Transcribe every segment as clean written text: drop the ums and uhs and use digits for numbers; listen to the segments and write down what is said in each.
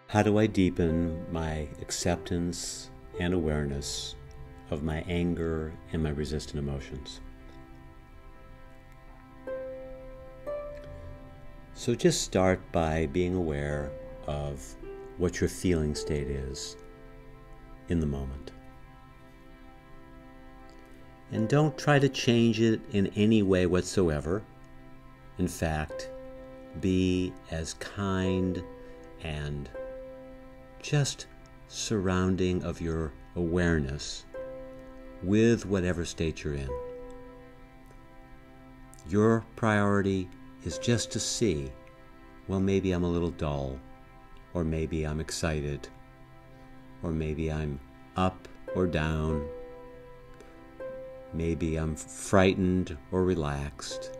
How do I deepen my acceptance and awareness of my anger and my resistant emotions? So just start by being aware of what your feeling state is in the moment. And don't try to change it in any way whatsoever. In fact, be as kind and just surrounding of your awareness with whatever state you're in. Your priority is just to see, well, maybe I'm a little dull, or maybe I'm excited, or maybe I'm up or down, maybe I'm frightened or relaxed.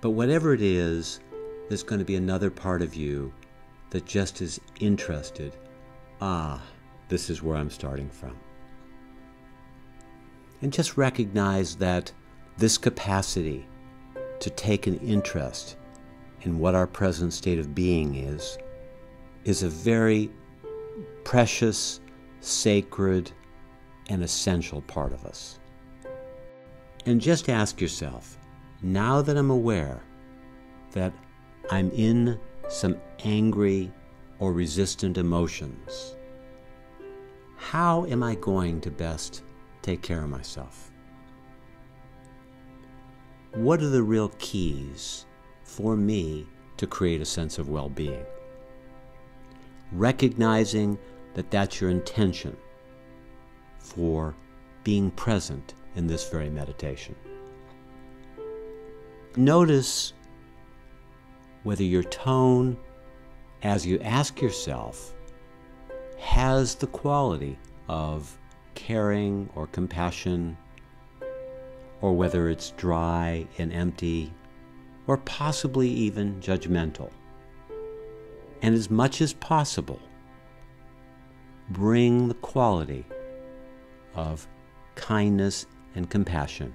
But whatever it is, there's going to be another part of you that just is interested. This is where I'm starting from. And just recognize that this capacity to take an interest in what our present state of being is a very precious, sacred, and essential part of us. And just ask yourself, now that I'm aware that I'm in some angry or resistant emotions, how am I going to best take care of myself? What are the real keys for me to create a sense of well-being? Recognizing that that's your intention for being present in this very meditation. Notice whether your tone, as you ask yourself, has the quality of caring or compassion, or whether it's dry and empty, or possibly even judgmental. And as much as possible, bring the quality of kindness and compassion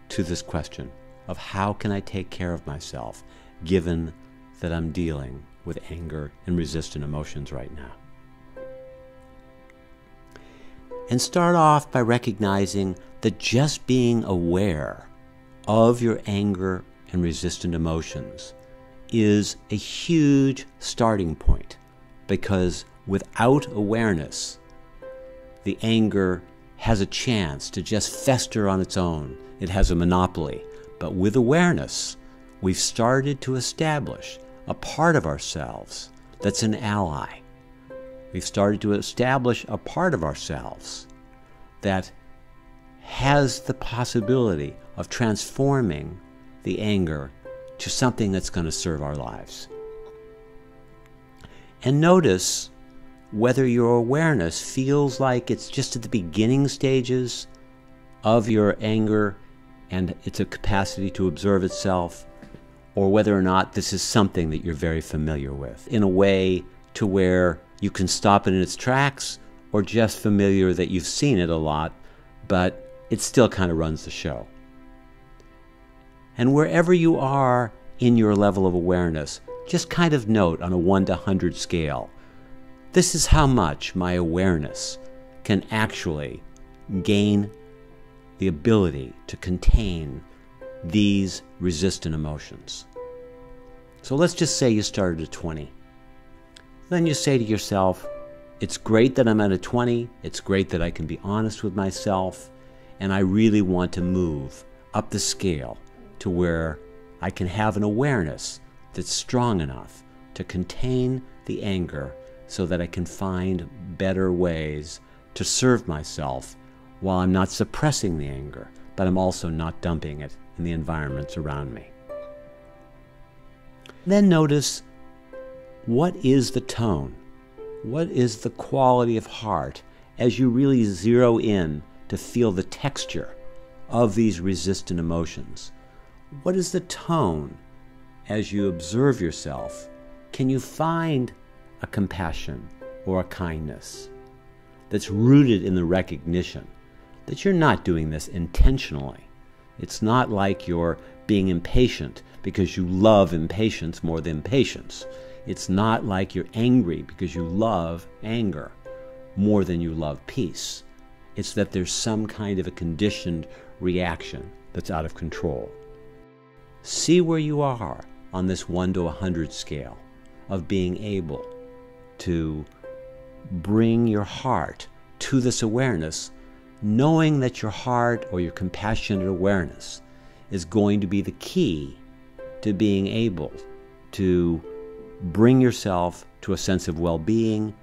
to this question of how can I take care of myself given that I'm dealing with anger and resistant emotions right now. And start off by recognizing that just being aware of your anger and resistant emotions is a huge starting point, because without awareness, the anger has a chance to just fester on its own. It has a monopoly. But with awareness, we've started to establish a part of ourselves that's an ally. We've started to establish a part of ourselves that has the possibility of transforming the anger to something that's going to serve our lives. And notice whether your awareness feels like it's just at the beginning stages of your anger and it's a capacity to observe itself, or whether or not this is something that you're very familiar with in a way to where you can stop it in its tracks, or just familiar that you've seen it a lot, but it still kind of runs the show. And wherever you are in your level of awareness, just kind of note on a 1 to 100 scale, this is how much my awareness can actually gain the ability to contain these resistant emotions. So let's just say you started at 20. Then you say to yourself, it's great that I'm at a 20, it's great that I can be honest with myself, and I really want to move up the scale to where I can have an awareness that's strong enough to contain the anger so that I can find better ways to serve myself while I'm not suppressing the anger, but I'm also not dumping it in the environments around me. Then notice, what is the tone? What is the quality of heart as you really zero in to feel the texture of these resistant emotions? What is the tone as you observe yourself? Can you find a compassion or a kindness that's rooted in the recognition that you're not doing this intentionally? It's not like you're being impatient because you love impatience more than patience. It's not like you're angry because you love anger more than you love peace. It's that there's some kind of a conditioned reaction that's out of control. See where you are on this 1 to 100 scale of being able to bring your heart to this awareness, knowing that your heart or your compassionate awareness is going to be the key to being able to bring yourself to a sense of well-being,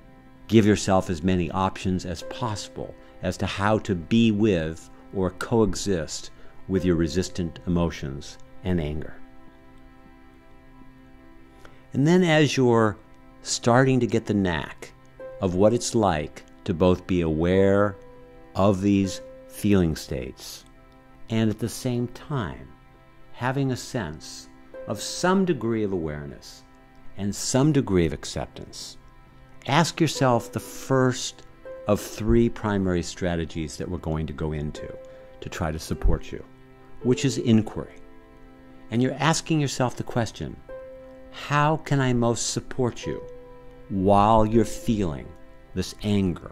give yourself as many options as possible as to how to be with or coexist with your resistant emotions and anger. And then as you're starting to get the knack of what it's like to both be aware of these feeling states and at the same time having a sense of some degree of awareness and some degree of acceptance, ask yourself the first of 3 primary strategies that we're going to go into to try to support you, which is inquiry. And you're asking yourself the question, how can I most support you while you're feeling this anger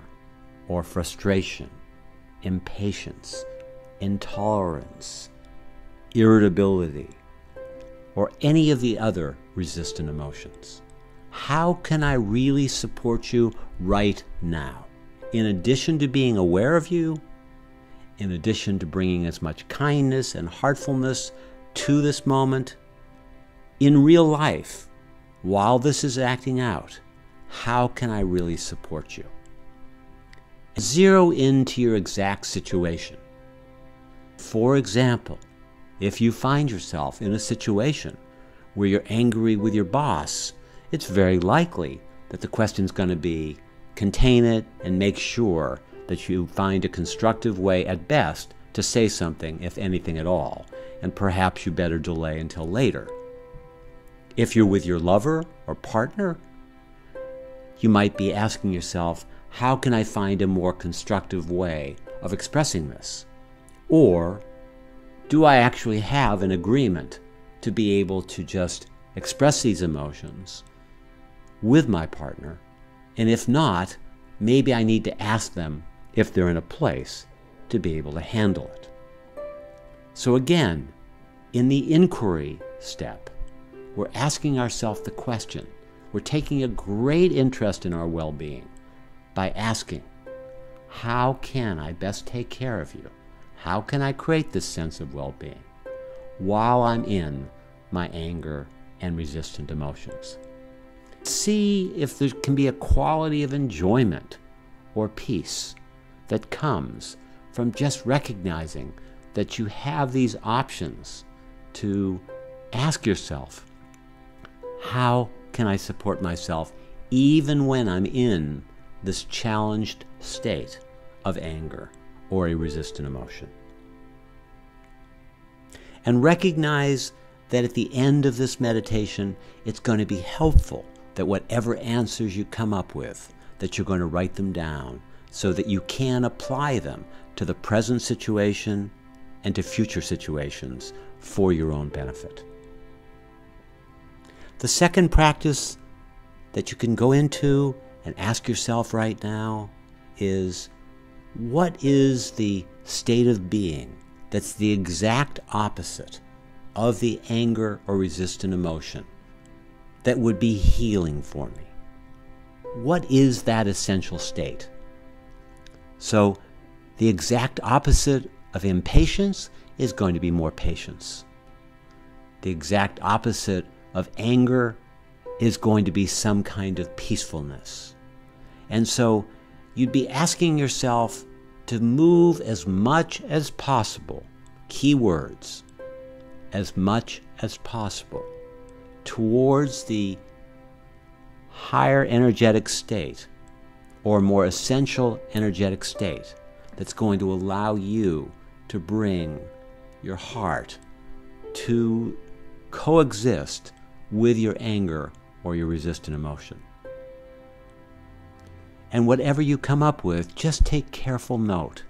or frustration, impatience, intolerance, irritability, or any of the other resistant emotions? How can I really support you right now? In addition to being aware of you, in addition to bringing as much kindness and heartfulness to this moment, in real life, while this is acting out, how can I really support you? Zero into your exact situation. For example, if you find yourself in a situation where you're angry with your boss, it's very likely that the question's going to be, contain it and make sure that you find a constructive way at best to say something, if anything at all, and perhaps you better delay until later. If you're with your lover or partner, you might be asking yourself, how can I find a more constructive way of expressing this? Or do I actually have an agreement to be able to just express these emotions with my partner? And if not, maybe I need to ask them if they're in a place to be able to handle it. So again, in the inquiry step, we're asking ourselves the question. We're taking a great interest in our well-being by asking, how can I best take care of you? How can I create this sense of well-being while I'm in my anger and resistant emotions? See if there can be a quality of enjoyment or peace that comes from just recognizing that you have these options to ask yourself, how can I support myself even when I'm in this challenged state of anger or a resistant emotion? And recognize that at the end of this meditation, it's going to be helpful that whatever answers you come up with, that you're going to write them down so that you can apply them to the present situation and to future situations for your own benefit. The second practice that you can go into and ask yourself right now is, what is the state of being that's the exact opposite of the anger or resistant emotion that would be healing for me? What is that essential state? So the exact opposite of impatience is going to be more patience. The exact opposite of anger is going to be some kind of peacefulness. And so you'd be asking yourself to move as much as possible, keywords, as much as possible, towards the higher energetic state or more essential energetic state that's going to allow you to bring your heart to coexist with your anger or your resistant emotion. And whatever you come up with, just take careful note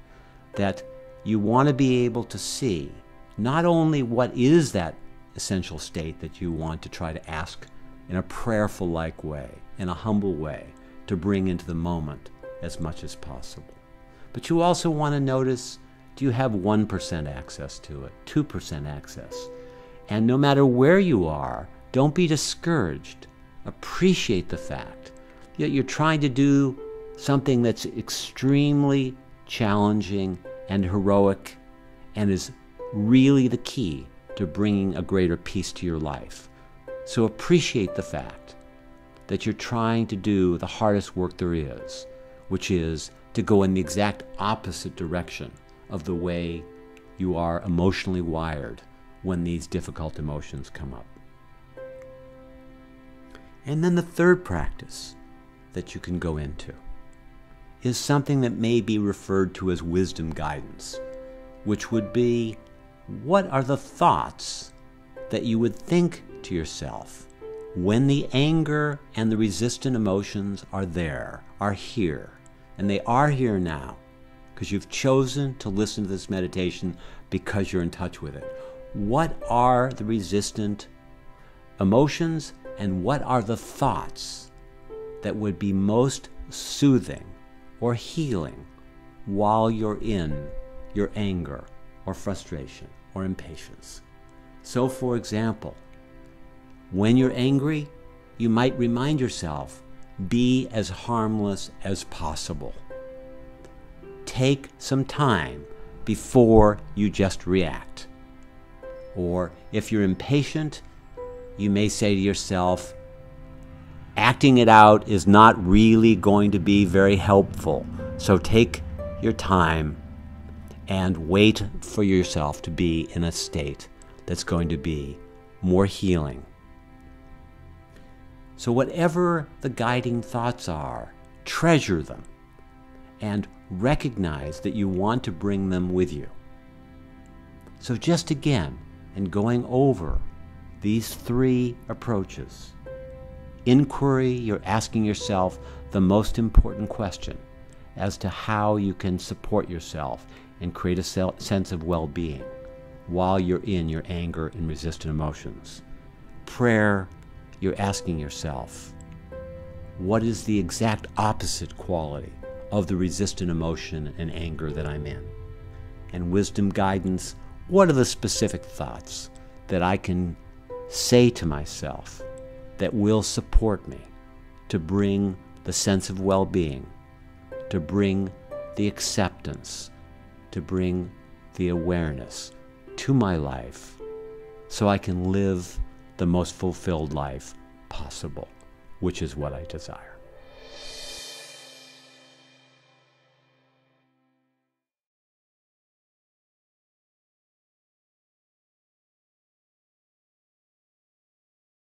that you want to be able to see not only what is that essential state that you want to try to ask in a prayerful-like way, in a humble way, to bring into the moment as much as possible. But you also want to notice, do you have 1% access to it, 2% access? And no matter where you are, don't be discouraged. Appreciate the fact that you're trying to do something that's extremely challenging and heroic and is really the key to bringing a greater peace to your life. So appreciate the fact that you're trying to do the hardest work there is, which is to go in the exact opposite direction of the way you are emotionally wired when these difficult emotions come up. And then the third practice that you can go into is something that may be referred to as wisdom guidance, which would be, what are the thoughts that you would think to yourself when the anger and the resistant emotions are there, are here, and they are here now, because you've chosen to listen to this meditation because you're in touch with it. What are the resistant emotions and what are the thoughts that would be most soothing or healing while you're in your anger or frustration or impatience? So, for example, when you're angry, you might remind yourself, be as harmless as possible. Take some time before you just react. Or if you're impatient, you may say to yourself, acting it out is not really going to be very helpful. So take your time and wait for yourself to be in a state that's going to be more healing. So whatever the guiding thoughts are, treasure them and recognize that you want to bring them with you. So just again, in going over these three approaches, inquiry, you're asking yourself the most important question as to how you can support yourself and create a sense of well-being while you're in your anger and resistant emotions. Prayer, you're asking yourself, what is the exact opposite quality of the resistant emotion and anger that I'm in? And wisdom guidance, what are the specific thoughts that I can say to myself that will support me to bring the sense of well-being, to bring the acceptance, to bring the awareness to my life so I can live the most fulfilled life possible, which is what I desire.